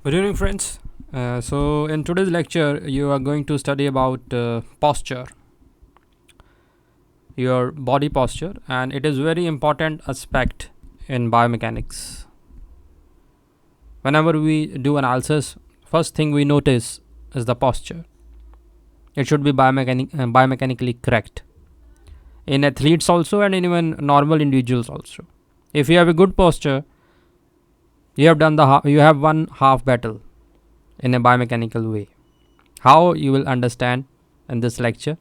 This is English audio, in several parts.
Good evening, friends. So in today's lecture, you are going to study about posture, your body posture, and it is very important aspect in biomechanics. Whenever we do analysis, first thing we notice is the posture. It should be biomechanically correct in athletes also, and in even normal individuals also. If you have a good posture, you have done you have won half battle in a biomechanical way. How you will understand in this lecture.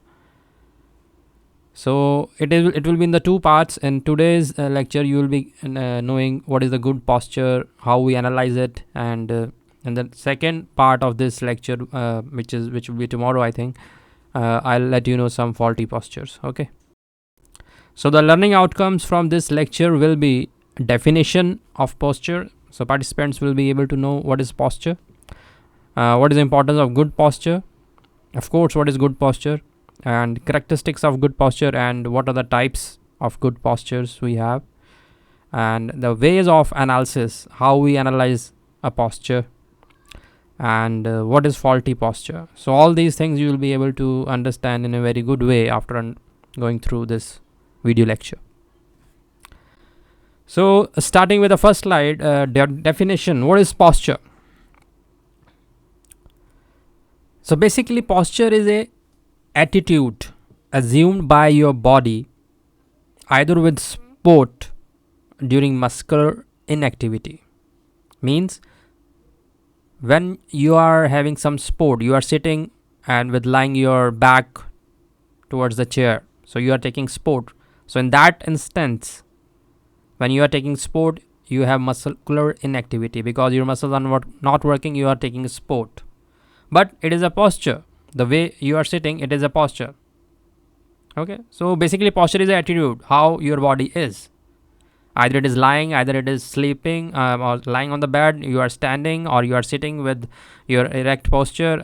So it will be in the two parts. In today's lecture, you will be knowing what is the good posture, how we analyze it, and in the second part of this lecture, which will be tomorrow, I think, I'll let you know some faulty postures. Okay. So the learning outcomes from this lecture will be definition of posture. So participants will be able to know what is posture, what is the importance of good posture, of course, what is good posture, and characteristics of good posture, and what are the types of good postures we have, and the ways of analysis, how we analyze a posture, and what is faulty posture. So all these things you will be able to understand in a very good way after going through this video lecture. So starting with the first slide, definition. What is posture? So basically, posture is a attitude assumed by your body either with sport during muscular inactivity. Means when you are having some sport, you are sitting and with lying your back towards the chair, so you are taking sport. So in that instance, when you are taking sport, you have muscular inactivity because your muscles are not working, you are taking sport. But it is a posture. The way you are sitting, it is a posture. Okay, so basically posture is an attitude, how your body is. Either it is lying, either it is sleeping, or lying on the bed, you are standing, or you are sitting with your erect posture,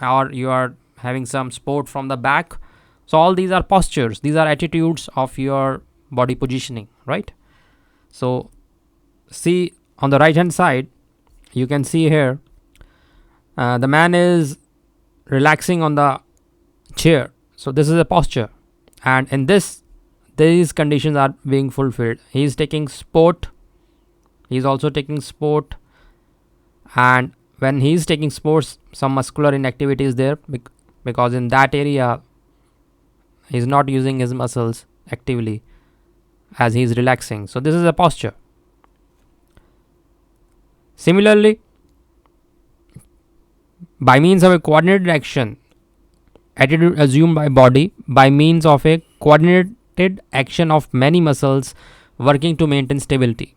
or you are having some sport from the back. So all these are postures. These are attitudes of your body positioning, right? So see on the right hand side, you can see here, the man is relaxing on the chair. So this is a posture, and in this, these conditions are being fulfilled. He is taking sport. He is also taking sport, and when he is taking sports, some muscular inactivity is there because in that area he is not using his muscles actively as he is relaxing. So this is a posture. Similarly, by means of a coordinated action, attitude assumed by body by means of a coordinated action of many muscles working to maintain stability.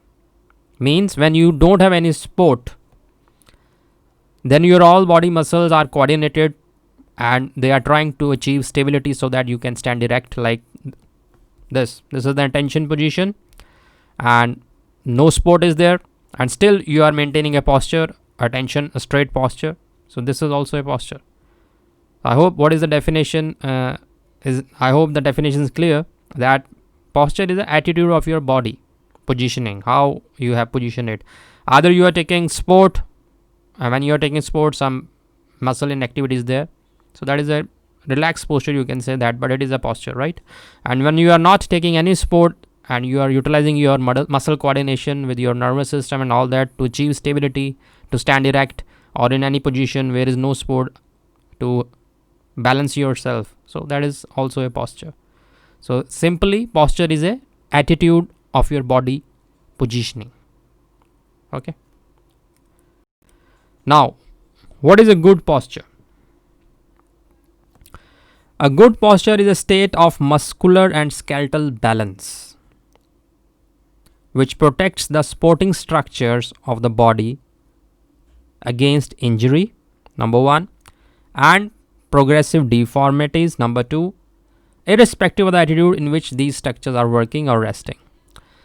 Means when you don't have any sport, then your all body muscles are coordinated and they are trying to achieve stability so that you can stand erect like this. This is the attention position, and no sport is there, and still you are maintaining a posture, attention, a straight posture. So this is also a posture. I hope what is the definition I hope the definition is clear, that posture is the attitude of your body positioning, how you have positioned it. Either you are taking sport, and when you are taking sport, some muscle inactivity is there. So that is a relaxed posture, you can say that, but it is a posture, right? And when you are not taking any sport and you are utilizing your muscle coordination with your nervous system and all that to achieve stability, to stand erect, or in any position where is no sport, to balance yourself, so that is also a posture. So simply, posture is a attitude of your body positioning. Okay. Now, what is a good posture? A good posture is a state of muscular and skeletal balance which protects the supporting structures of the body against injury, number one, and progressive deformities, number two, irrespective of the attitude in which these structures are working or resting.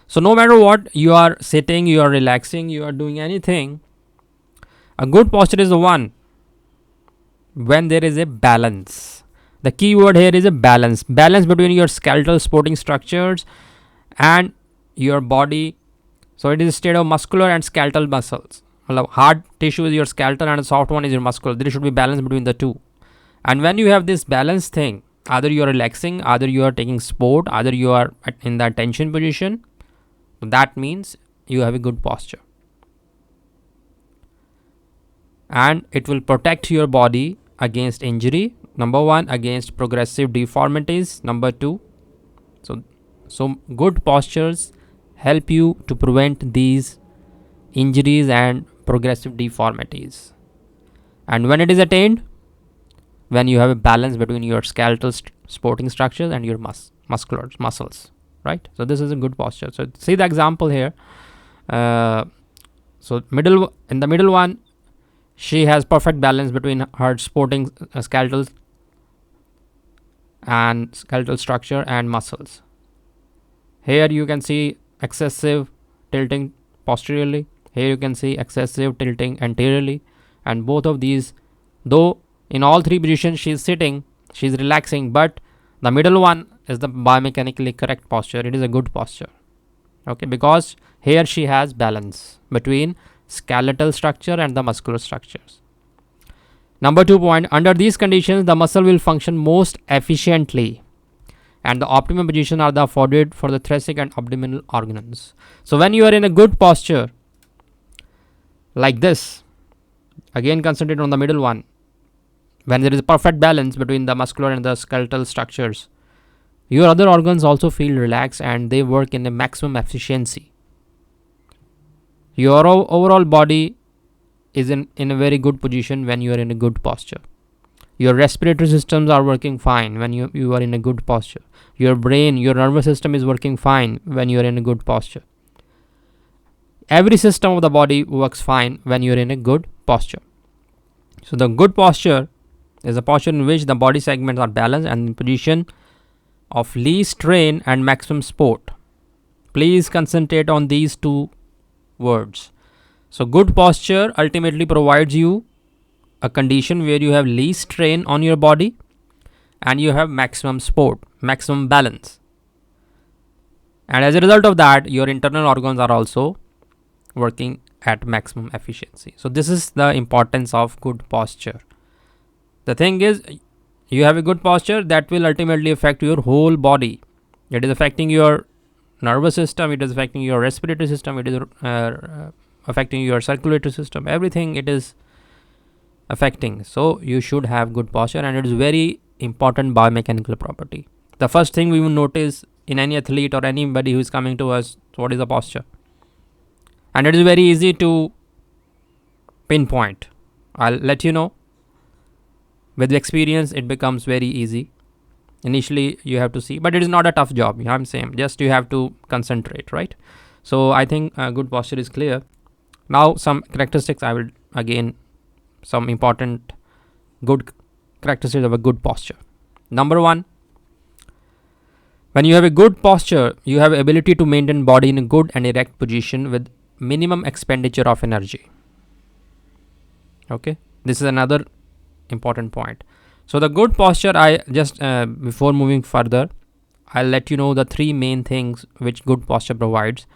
So no matter what, you are sitting, you are relaxing, you are doing anything, a good posture is the one when there is a balance. The key word here is a balance between your skeletal supporting structures and your body. So it is a state of muscular and skeletal muscles. hard tissue is your skeletal and the soft one is your muscular. There should be balance between the two. And when you have this balance thing, either you are relaxing, either you are taking sport, either you are in that tension position, that means you have a good posture. And it will protect your body against injury. Number one, against progressive deformities. Number two, so good postures help you to prevent these injuries and progressive deformities. And when it is attained, when you have a balance between your skeletal sporting structures and your muscles, right? So this is a good posture. So see the example here. So in the middle one, she has perfect balance between her sporting skeletal structure and muscles. Here you can see excessive tilting posteriorly. Here you can see excessive tilting anteriorly. And both of these, though in all three positions she is sitting, she is relaxing, but the middle one is the biomechanically correct posture. It is a good posture. Okay, because here she has balance between skeletal structure and the muscular structures. Number 2 point, under these conditions the muscle will function most efficiently and the optimum position are afforded for the thoracic and abdominal organs. So when you are in a good posture like this, again concentrate on the middle one, when there is a perfect balance between the muscular and the skeletal structures, your other organs also feel relaxed and they work in a maximum efficiency. Your overall body is in a very good position when you are in a good posture. Your respiratory systems are working fine when you are in a good posture. Your brain, your nervous system is working fine when you are in a good posture. Every system of the body works fine when you are in a good posture. So the good posture is a posture in which the body segments are balanced and in position of least strain and maximum support. Please concentrate on these two words. So good posture ultimately provides you a condition where you have least strain on your body and you have maximum support, maximum balance. And as a result of that, your internal organs are also working at maximum efficiency. So this is the importance of good posture. The thing is, you have a good posture that will ultimately affect your whole body. It is affecting your nervous system, it is affecting your respiratory system, it is affecting your circulatory system, everything it is affecting. So you should have good posture and it is very important biomechanical property. The first thing we will notice in any athlete or anybody who is coming to us, what is the posture? And it is very easy to pinpoint. I'll let you know. With experience, it becomes very easy. Initially, you have to see, but it is not a tough job. I'm saying just you have to concentrate, right? So I think good posture is clear. Now some characteristics I will again, some important good characteristics of a good posture. Number 1, when you have a good posture, you have ability to maintain body in a good and erect position with minimum expenditure of energy. Okay, this is another important point. So the good posture, I just before moving further, I'll let you know the 3 main things which good posture provides.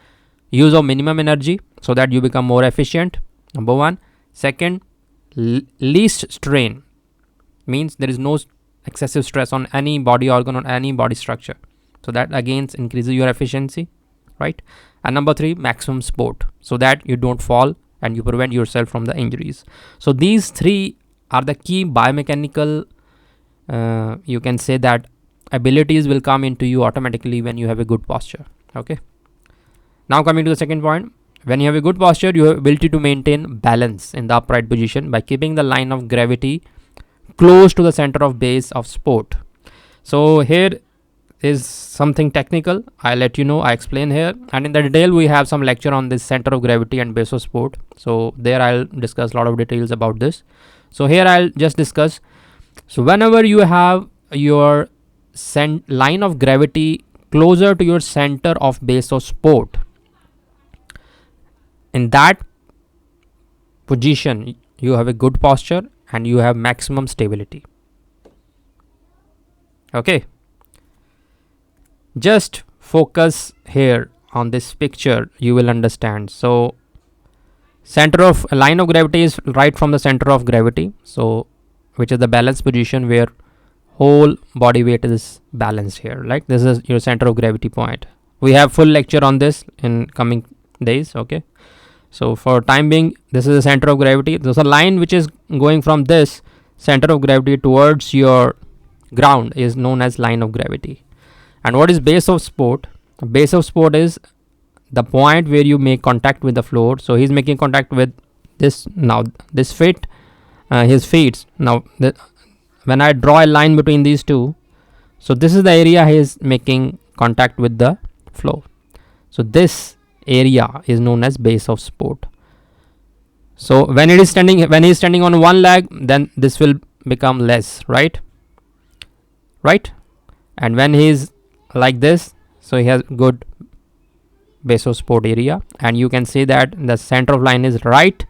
Use of minimum energy so that you become more efficient. Number 1. Second, least strain, means there is no excessive stress on any body organ or any body structure. So that again increases your efficiency, right? And number 3, maximum support, so that you don't fall and you prevent yourself from the injuries. So these 3 are the key biomechanical, you can say that abilities will come into you automatically when you have a good posture. Okay. Now coming to the second point, when you have a good posture, you have ability to maintain balance in the upright position by keeping the line of gravity close to the center of base of support. So here is something technical. I'll let you know, I explain here, and in the detail we have some lecture on this center of gravity and base of support. So there I'll discuss a lot of details about this. So here I'll just discuss. So whenever you have your line of gravity closer to your center of base of support, in that position you have a good posture and you have maximum stability. Okay, just focus here on this picture, you will understand. So Center of line of gravity is right from the center of gravity, so which is the balance position where whole body weight is balanced here. Like this is your center of gravity point. We have full lecture on this in coming days. Okay, so for time being, this is the center of gravity. There's a line which is going from this center of gravity towards your ground is known as line of gravity. And what is base of support? Base of support is the point where you make contact with the floor. So he's making contact with this now, this feet, his feet. Now when I draw a line between these two, so this is the area he is making contact with the floor. So this area is known as base of support. So when he is standing on one leg, then this will become less, right? And when he is like this, so he has good base of support area, and you can see that the center of line is right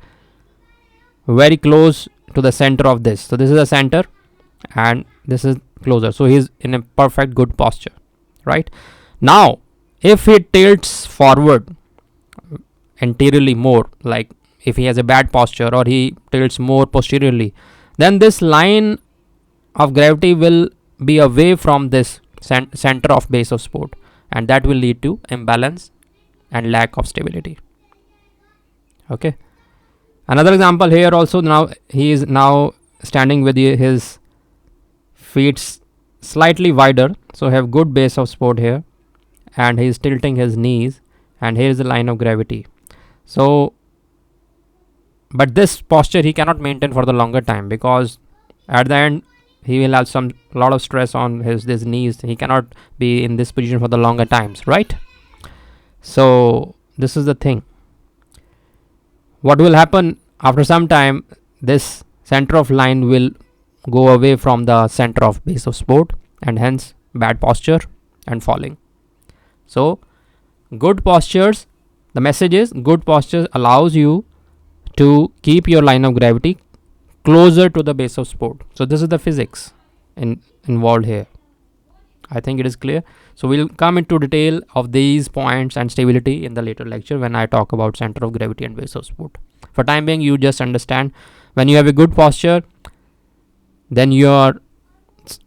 very close to the center of this. So this is the center and this is closer, so he is in a perfect good posture, right? Now if he tilts forward anteriorly more, like if he has a bad posture, or he tilts more posteriorly, then this line of gravity will be away from this center of base of support, and that will lead to imbalance and lack of stability. Okay, another example here also. Now he is now standing with his feet slightly wider, so have good base of support here, and he is tilting his knees, and here is the line of gravity. So but this posture he cannot maintain for the longer time, because at the end he will have some lot of stress on his knees. He cannot be in this position for the longer times, right? So this is the thing. What will happen after some time, this center of line will go away from the center of base of support, and hence bad posture and falling. So good postures, the message is good posture allows you to keep your line of gravity closer to the base of support. So this is the physics involved here. I think it is clear. So we'll come into detail of these points and stability in the later lecture when I talk about center of gravity and base of support. For time being, you just understand when you have a good posture, then your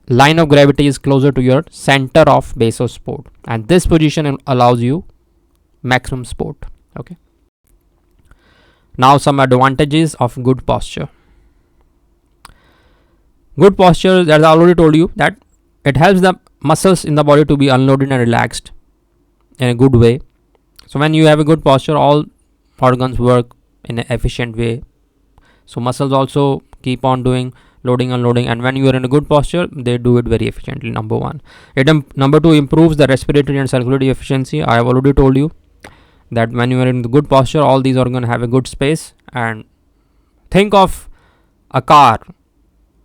line of gravity is closer to your center of base of support, and this position allows you maximum support. Okay, now some advantages of good posture. Good posture, as I already told you, that it helps the muscles in the body to be unloaded and relaxed in a good way. So when you have a good posture, all organs work in an efficient way. So muscles also keep on doing loading, unloading, and when you are in a good posture, they do it very efficiently. Number one. Number two, improves the respiratory and circulatory efficiency. I have already told you that when you are in the good posture, all these organs have a good space. And think of a car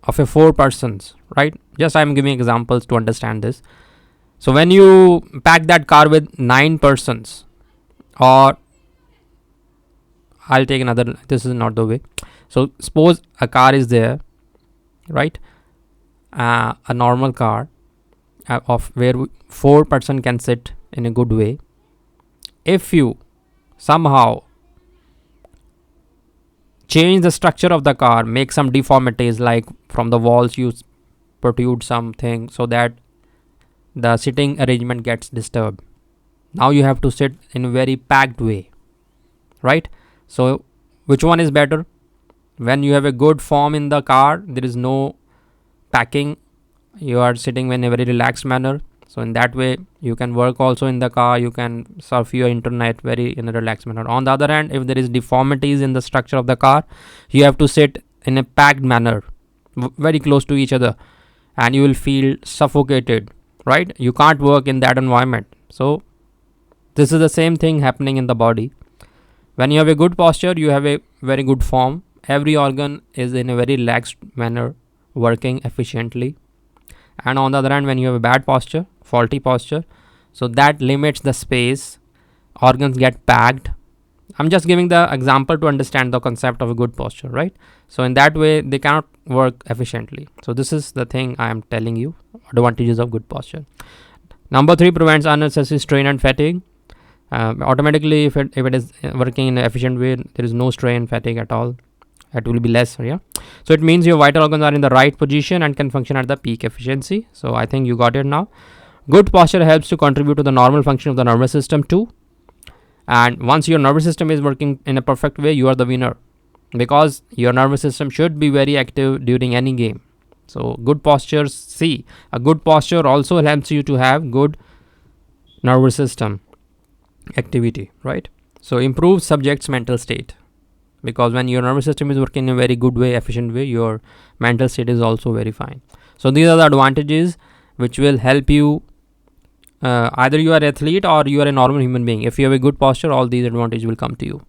of a 4 persons, right? Just I am giving examples to understand this. So when you pack that car with 9 persons, or I'll take another, this is not the way. So suppose a car is there, right? A normal car of where 4 person can sit in a good way. If you somehow change the structure of the car, make some deformities, like from the walls you protrude something so that the sitting arrangement gets disturbed. Now you have to sit in a very packed way, right? So which one is better? When you have a good form in the car, there is no packing, you are sitting in a very relaxed manner. So in that way you can work also in the car, you can surf your internet very in a relaxed manner. On the other hand, if there is deformities in the structure of the car, you have to sit in a packed manner, very close to each other, and you will feel suffocated, right? You can't work in that environment. So this is the same thing happening in the body. When you have a good posture, you have a very good form. Every organ is in a very relaxed manner, working efficiently. And on the other hand, when you have a bad posture, faulty posture, so that limits the space, organs get packed. I'm just giving the example to understand the concept of a good posture, right? So in that way they cannot work efficiently. So this is the thing I am telling you, advantages of good posture. Number 3, prevents unnecessary strain and fatigue. Automatically, if it is working in an efficient way, there is no strain, fatigue at all. It will be less. Yeah. So it means your vital organs are in the right position and can function at the peak efficiency. So I think you got it now. Good posture helps to contribute to the normal function of the nervous system too. And once your nervous system is working in a perfect way, you are the winner, because your nervous system should be very active during any game. So good postures, see, a good posture also helps you to have good nervous system activity, right? So improve subject's mental state, because when your nervous system is working in a very good way, efficient way, your mental state is also very fine. So these are the advantages which will help you. Either you are an athlete or you are a normal human being. If you have a good posture, all these advantages will come to you.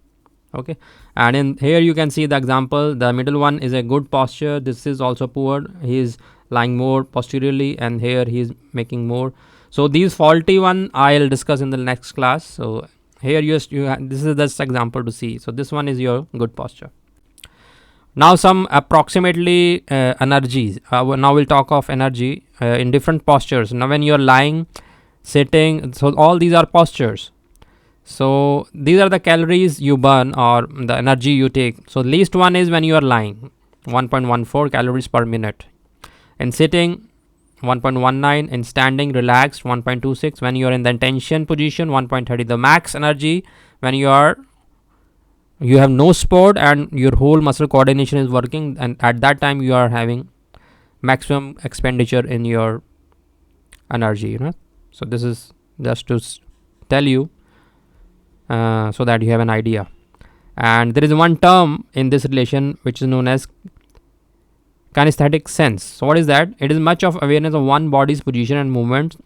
Okay, and in here you can see the example. The middle one is a good posture. This is also poor. He is lying more posteriorly, and here he is making more. So these faulty one I'll discuss in the next class. So here this is this example to see. So this one is your good posture. Now some approximately energies. Now we'll talk of energy in different postures. Now when you're lying, sitting, so all these are postures. So these are the calories you burn or the energy you take. So least one is when you are lying, 1.14 calories per minute. In sitting, 1.19. In standing, relaxed, 1.26. When you are in the tension position, 1.30. The max energy when you have no sport and your whole muscle coordination is working, and at that time you are having maximum expenditure in your energy. So this is just to tell you so that you have an idea. And there is one term in this relation which is known as kinesthetic sense. So what is that? It is much of awareness of one body's position and movement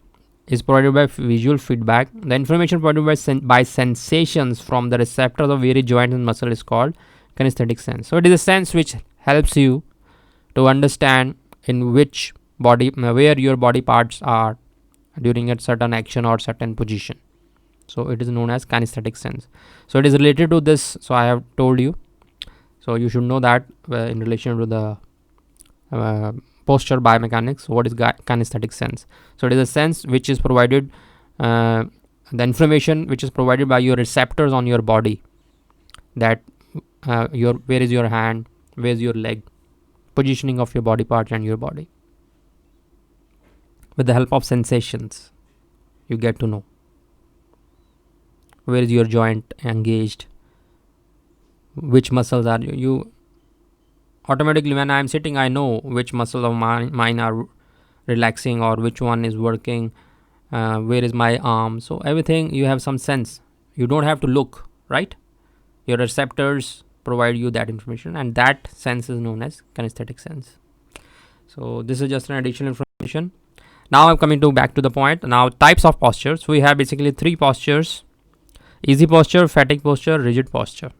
is provided by visual feedback. The information provided by sensations from the receptors of various joints and muscle is called kinesthetic sense. So it is a sense which helps you to understand in which body, where your body parts are during a certain action or certain position. So it is known as kinesthetic sense. So it is related to this. So I have told you. So you should know that in relation to the posture biomechanics, what is kinesthetic sense. So it is a sense which is provided, the information which is provided by your receptors on your body, that where is your hand, where is your leg, positioning of your body parts and your body. With the help of sensations, you get to know where is your joint engaged, which muscles are you automatically. When I am sitting, I know which muscles of mine are relaxing or which one is working, where is my arm. So everything you have some sense. You don't have to look, right? Your receptors provide you that information, and that sense is known as kinesthetic sense. So this is just an additional information. Now I'm coming back to the point. Now types of postures. We have basically three postures: easy posture, fatigue posture, rigid posture.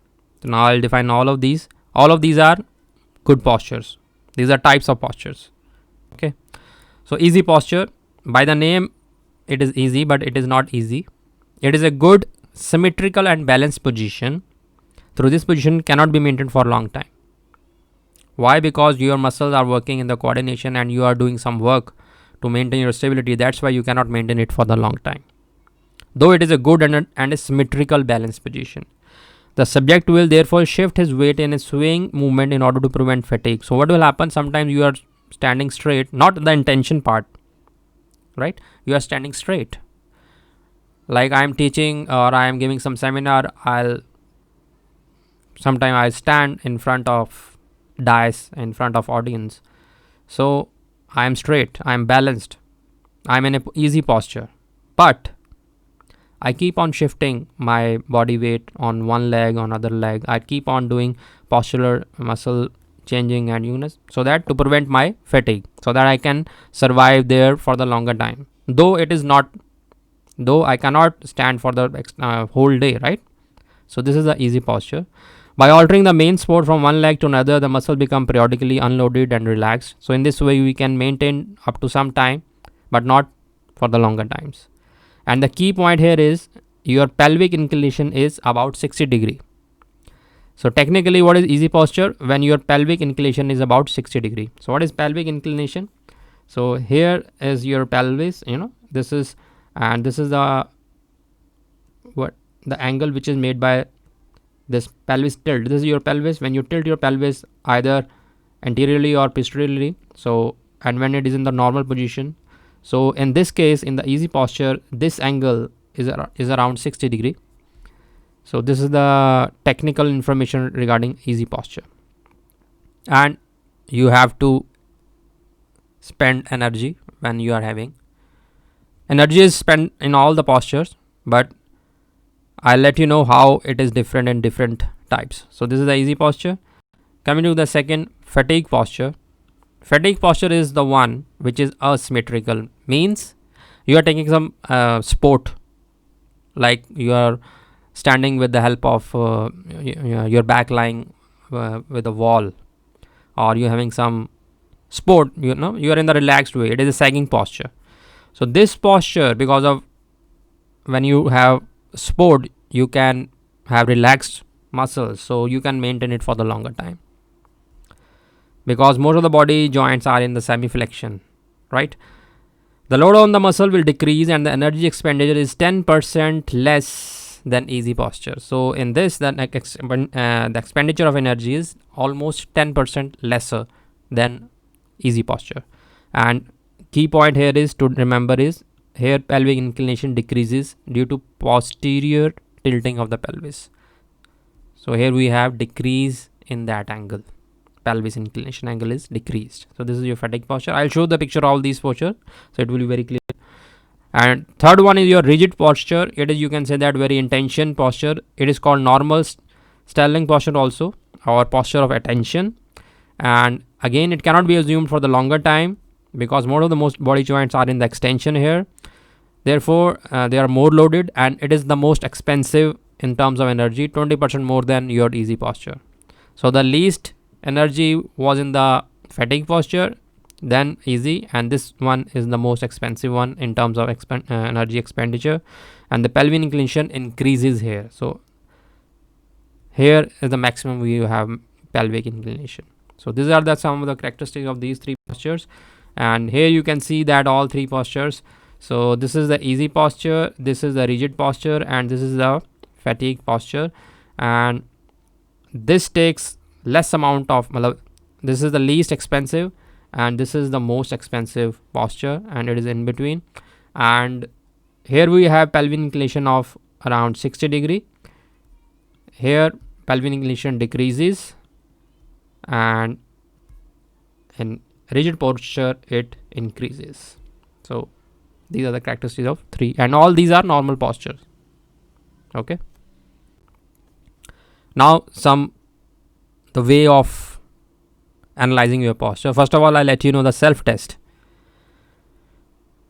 So now I'll define all of these. All of these are good postures. These are types of postures. Okay. So easy posture, by the name it is easy, but it is not easy. It is a good, symmetrical and balanced position. Through this position cannot be maintained for a long time. Why? Because your muscles are working in the coordination and you are doing some work to maintain your stability. That's why you cannot maintain it for the long time. Though it is a good and a symmetrical balanced position. The subject will therefore shift his weight in a swaying movement in order to prevent fatigue. So what will happen? Sometimes you are standing straight, not the intention part, right? You are standing straight. Like I am teaching or I am giving some seminar, sometimes I stand in front of dais, in front of audience. So I am straight, I am balanced, I am in an easy posture. But I keep on shifting my body weight on one leg, on other leg. I keep on doing postural muscle changing and units, so that to prevent my fatigue, so that I can survive there for the longer time. Though I cannot stand for the whole day, right? So this is the easy posture. By altering the main support from one leg to another, the muscle become periodically unloaded and relaxed. So in this way, we can maintain up to some time, but not for the longer times. And the key point here is your pelvic inclination is about 60 degree. So technically, what is easy posture? When your pelvic inclination is about 60 degree. So what is pelvic inclination? So here is your pelvis, this is the the angle which is made by this pelvis tilt. This is your pelvis. When you tilt your pelvis either anteriorly or posteriorly, so and when it is in the normal position, so in this case, in the easy posture, this angle is around 60 degree. So this is the technical information regarding easy posture. And you have to spend energy when you are having. Energy is spent in all the postures, but I'll let you know how it is different in different types. So this is the easy posture. Coming to the second, fatigue posture. Fatigue posture is the one which is asymmetrical. Means you are taking some sport, like you are standing with the help of your back lying with a wall, or you're having some sport, you are in the relaxed way. It is a sagging posture. So this posture, because of when you have sport, you can have relaxed muscles, so you can maintain it for the longer time, because most of the body joints are in the semi-flexion, right? The load on the muscle will decrease and the energy expenditure is 10% less than easy posture. So in this, the expenditure of energy is almost 10% lesser than easy posture. And key point here is to remember is here pelvic inclination decreases due to posterior tilting of the pelvis. So here we have decrease in that angle. Pelvis inclination angle is decreased. So this is your fatigue posture. I'll show the picture of all these postures, so it will be very clear. And third one is your rigid posture. It is, you can say that, very intention posture. It is called normal sterling posture also, or posture of attention. And again, it cannot be assumed for the longer time, because most body joints are in the extension here. Therefore, they are more loaded, and it is the most expensive in terms of energy, 20% more than your easy posture. So the least energy was in the fatigue posture, then easy, and this one is the most expensive one in terms of energy expenditure, and the pelvic inclination increases here. So here is the maximum we have pelvic inclination. So these are the some of the characteristics of these three postures, and here you can see that all three postures. So this is the easy posture, this is the rigid posture, and this is the fatigue posture. And this takes less amount of, this is the least expensive and this is the most expensive posture, and it is in between. And here we have pelvic inclination of around 60 degree. Here pelvic inclination decreases, and in rigid posture it increases. So these are the characteristics of three, and all these are normal postures. Okay, now the way of analyzing your posture. First of all, I'll let you know the self test.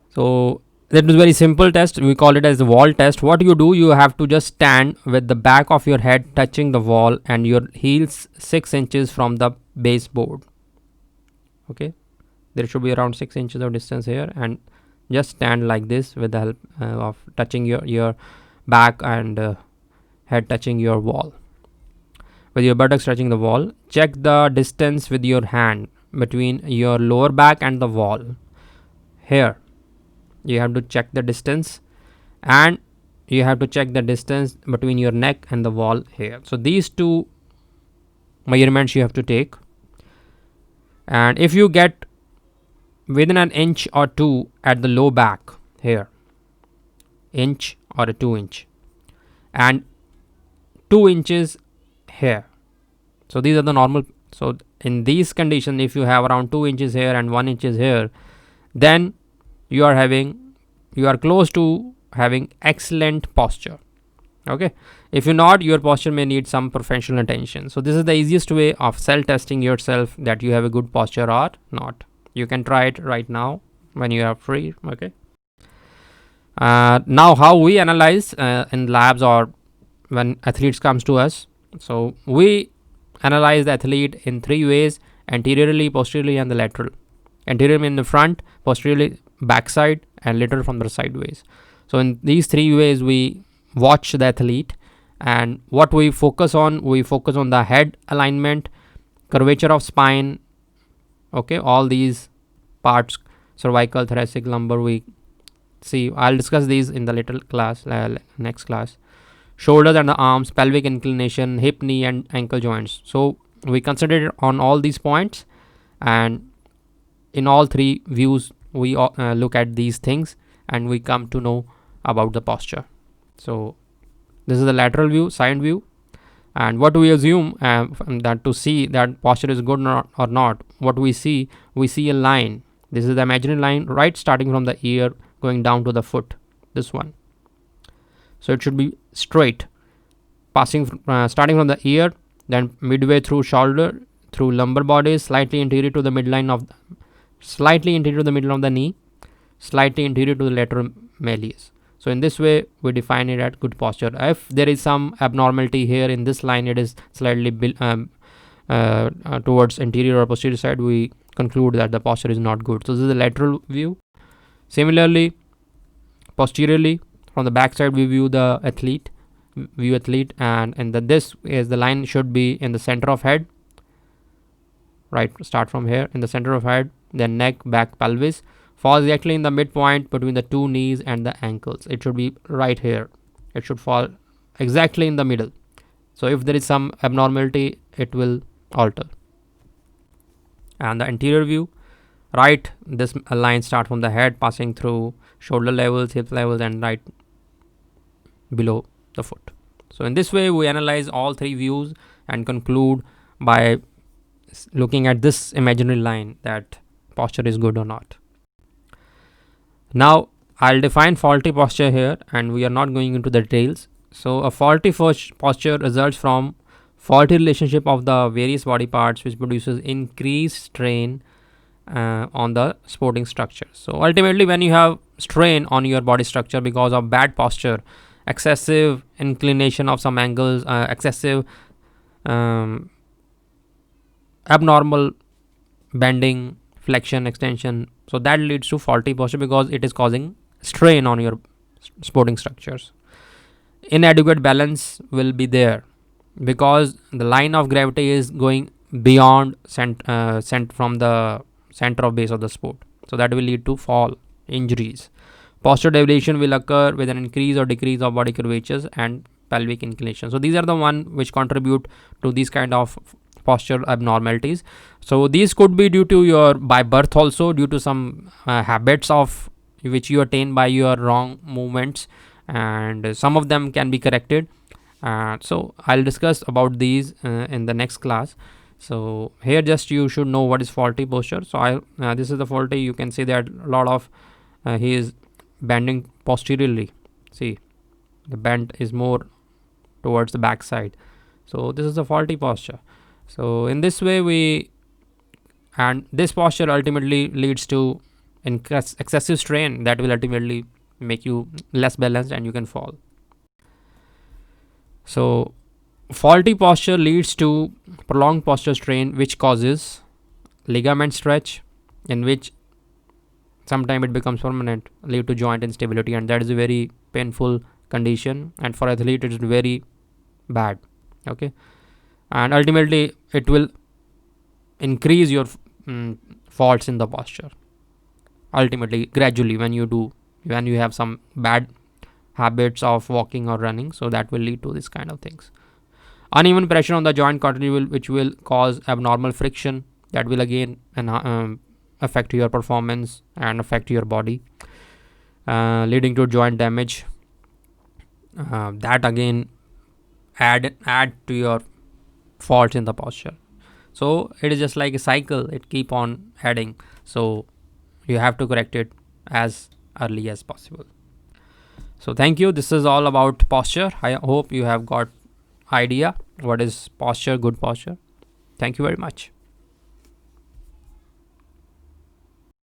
So that was very simple test. We call it as the wall test. What you do, you have to just stand with the back of your head touching the wall and your heels 6 inches from the baseboard. Okay, there should be around 6 inches of distance here, and just stand like this with the help of touching your back and head touching your wall, with your buttocks touching the wall. Check the distance with your hand between your lower back and the wall. Here you have to check the distance, and you have to check the distance between your neck and the wall here. So these two measurements you have to take, and if you get within an inch or two at the low back here, inch or a 2 inch, and 2 inches here, so these are the normal. So in these conditions, if you have around 2 inches here and 1 inch here, then you are close to having excellent posture. Okay, if you're not, your posture may need some professional attention. So this is the easiest way of self-testing yourself that you have a good posture or not. You can try it right now when you are free. Okay, now how we analyze in labs or when athletes comes to us. So we analyze the athlete in 3 ways: anteriorly, posteriorly, and the lateral. Anteriorly in the front, posteriorly backside, and lateral from the sideways. So in these 3 ways we watch the athlete, and what we focus on the head alignment, curvature of spine. Okay, all these parts, cervical, thoracic, lumbar, we see. I'll discuss these in the later class, next class. shoulders and the arms, pelvic inclination, hip, knee, and ankle joints. So we concentrated on all these points, and in all three views we look at these things and we come to know about the posture. So this is the lateral view, side view, and what we assume that to see that posture is good or not, what we see a line. This is the imaginary line, right, starting from the ear going down to the foot, this one. So it should be straight, passing starting from the ear, then midway through shoulder, through lumbar body, slightly interior to the midline of the knee, slightly interior to the lateral malleus. So in this way we define it at good posture. If there is some abnormality here in this line, it is slightly towards anterior or posterior side, we conclude that the posture is not good. So this is the lateral view. Similarly, posteriorly, from the back side we view the athlete, and this is the line should be in the center of head, right, start from here in the center of head, then neck, back, pelvis, falls exactly in the midpoint between the two knees and the ankles. It should be right here, it should fall exactly in the middle. So if there is some abnormality, it will alter. And the anterior view, right, this line start from the head, passing through shoulder levels, hip levels, and right below the foot. So in this way we analyze all three views and conclude by looking at this imaginary line that posture is good or not. Now I'll define faulty posture here, and we are not going into the details. So a faulty posture results from faulty relationship of the various body parts, which produces increased strain on the supporting structure. So ultimately, when you have strain on your body structure because of bad posture, excessive inclination of some angles, excessive abnormal bending, flexion, extension, so that leads to faulty posture because it is causing strain on your supporting structures. Inadequate balance will be there because the line of gravity is going beyond from the center of base of the support, so that will lead to fall, injuries. Posture deviation will occur with an increase or decrease of body curvatures and pelvic inclination. So these are the one which contribute to these kind of posture abnormalities. So these could be due to your by birth, also due to some habits of which you attain by your wrong movements, and some of them can be corrected. So I'll discuss about these in the next class. So here just you should know what is faulty posture. So this is the faulty. You can see that a lot of he is bending posteriorly. See, the bend is more towards the back side. So this is the faulty posture. So in this way this posture ultimately leads to excessive strain that will ultimately make you less balanced and you can fall. So faulty posture leads to prolonged posture strain, which causes ligament stretch, in which sometime it becomes permanent, lead to joint instability, and that is a very painful condition, and for athlete it is very bad. Okay, and ultimately it will increase your faults in the posture ultimately, gradually, when you have some bad habits of walking or running. So that will lead to this kind of things. Uneven pressure on the joint continuity which will cause abnormal friction, that will again affect your performance and affect your body, leading to joint damage. That again add to your faults in the posture. So it is just like a cycle, it keep on adding. So you have to correct it as early as possible. So thank you. This is all about posture. I hope you have got idea what is posture, good posture. Thank you very much.